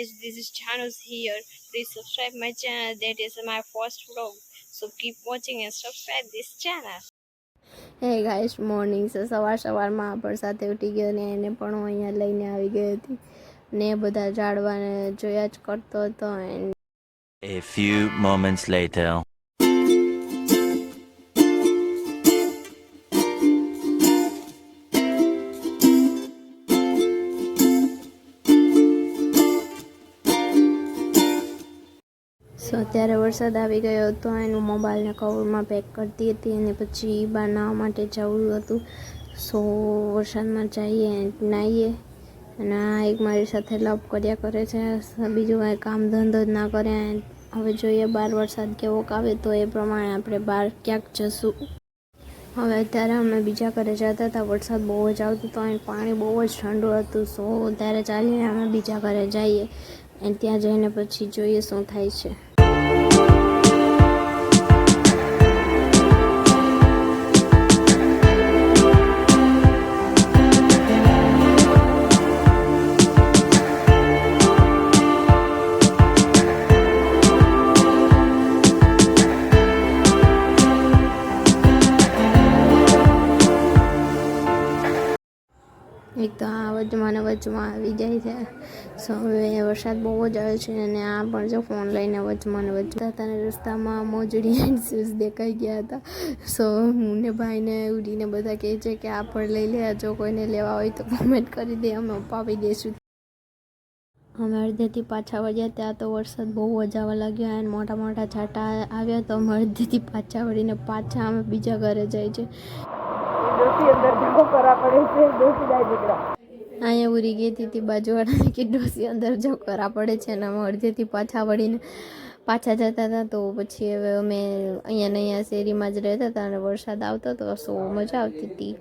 guys, this is Chanu's here. Please subscribe my channel. That is my first vlog. So keep watching and subscribe this channel. હે guys, morning છે. સવારમાં આપણ સાથે ઉઠી ગયો ને એને પણ હું અહીંયા લઈને આવી ગઈ હતી ને બધા ઝાડવાને જોયા જ કરતો હતો. A few moments later. અત્યારે વરસાદ આવી ગયો હતો. એનું મોબાઈલને કવરમાં પેક કરતી હતી અને પછી બહાર નાહવા માટે જવું હતું. સો વરસાદમાં જઈએ, નાહીએ અને આ એક મારી સાથે લપ કર્યા કરે છે. બીજું કાંઈ કામ ધંધો જ ના કરે. હવે જોઈએ બહાર વરસાદ કેવોક આવે તો એ પ્રમાણે આપણે બહાર ક્યાંક જશું. હવે અત્યારે અમે બીજા ઘરે જતા હતા. વરસાદ બહુ જ આવતો હતો અને પાણી બહુ જ ઠંડુ હતું. સો ત્યારે ચાલીને અમે બીજા ઘરે જઈએ અને ત્યાં જઈને પછી જોઈએ શું થાય છે. એક તો આ વચમાં આવી જાય છે. સો હવે વરસાદ બહુ જ આવે છે અને આ પણ જો ફોન લઈને વચમાં હતા અને રસ્તામાં મોજડી એન્ડ શૂઝ દેખાઈ ગયા હતા. સો હું ને ભાઈને ઉડીને બધા કહે છે કે આ પણ લઈ લે. જો કોઈને લેવા હોય તો કોમેન્ટ કરી દે, અમે અપાવી દઈશું. અમે અડધેથી પાછા વળ્યા ત્યાં તો વરસાદ બહુ જ આવવા લાગ્યો અને મોટા મોટા છાંટા આવ્યા. તો અમે અડધેથી પાછા વળીને પાછા અમે બીજા ઘરે જાય છે. અહીંયા ઉરી ગઈ હતી બાજુવાળાને કે ડોસી અંદર જો કરા પડે છે અને અમે અડધેથી પાછા વળીને પાછા જતા હતા. તો પછી હવે અમે અહીંયા શેરીમાં જ રહેતા હતા અને વરસાદ આવતો હતો. સો મજા આવતી હતી.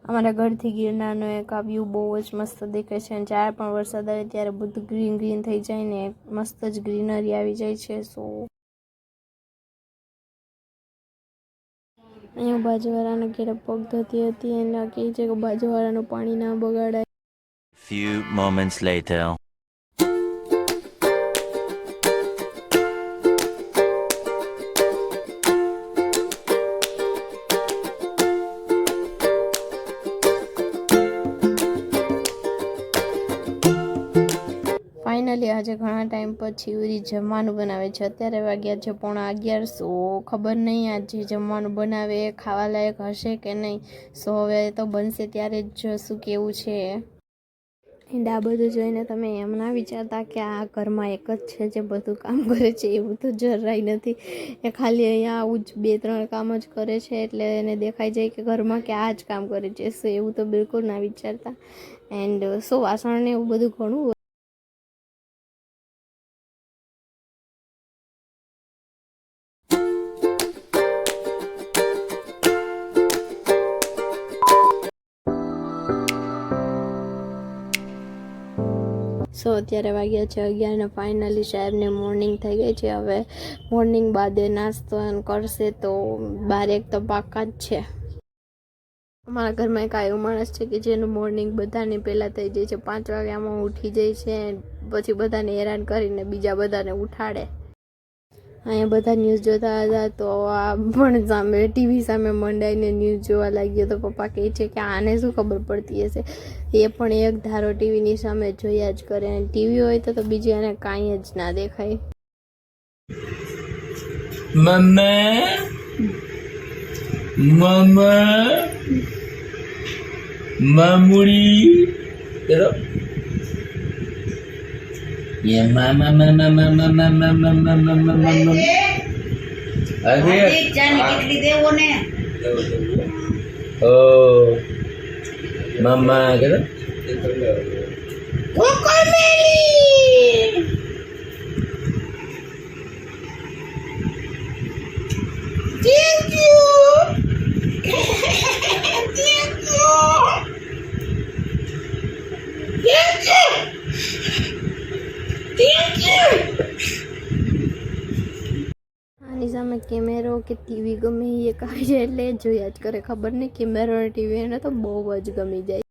અમારા ઘરથી ગિરનારનો એક આ વ્યૂ બહુ જ મસ્ત દેખાય છે અને જ્યારે પણ વરસાદ આવે ત્યારે બધું ગ્રીન થઈ જાય ને મસ્ત જ ગ્રીનરી આવી જાય છે. સો અહીંયા બાજુવાળાને ઘેરે પગ ધોતી હતી અને કહે છે કે બાજુવાળાનું પાણી ના બગાડાય. Few moments later. ફાઇનલી આજે ઘણા ટાઈમ પછી ઉરી જમવાનું બનાવે છે. અત્યારે વાગ્યા છે 11:30. સો ખબર નહીં આજે જમવાનું બનાવે એ ખાવા લાયક હશે કે નહીં. સો હવે તો બનશે ત્યારે જ જોશું કેવું છે. એન્ડ આ બધું જોઈને તમે એમ ના વિચારતા કે આ ઘરમાં એક જ છે જે બધું કામ કરે છે. એવું તો જરાય નથી. એ ખાલી અહીંયા આવું જ 2-3 કામ જ કરે છે એટલે એને દેખાઈ જાય કે ઘરમાં કે આ જ કામ કરે છે. સો એવું તો બિલકુલ ના વિચારતા. એન્ડ સો વાસણને એવું બધું ઘણું અત્યારે વાગ્યા છે 11 ને ફાઇનલી સાહેબને મોર્નિંગ થઈ ગઈ છે. હવે મોર્નિંગ બાદ એ નાસ્તો કરશે તો 12 તો પાકા જ છે. અમારા ઘરમાં એક એવું માણસ છે કે જેનું મોર્નિંગ બધાને પહેલાં થઈ જાય છે. 5 વાગ્યામાં ઉઠી જાય છે પછી બધાને હેરાન કરીને બીજા બધાને ઉઠાડે. અહીંયા બધા ન્યૂઝ જોતા હતા તો આ પણ સામે ટીવી સામે મંડાઈને ન્યૂઝ જોવા લાગ્યો. તો પપ્પા કહે છે કે આને શું ખબર પડતી હશે. એ પણ એક ધારો ટીવીની સામે જોયા જ કરે અને ટીવી હોય તો બીજું એને કાંઈ જ ના દેખાય. મામુડી ये अरे ओ मम्मा करो Thank you. Thank you. Thank you. Thank you. આની સામે કેમેરો કે ટીવી ગમે એ કાઢી જાય એટલે જોયા જ કરે. ખબર નહીં કેમેરો અને ટીવી એને તો બહુ જ ગમી જાય.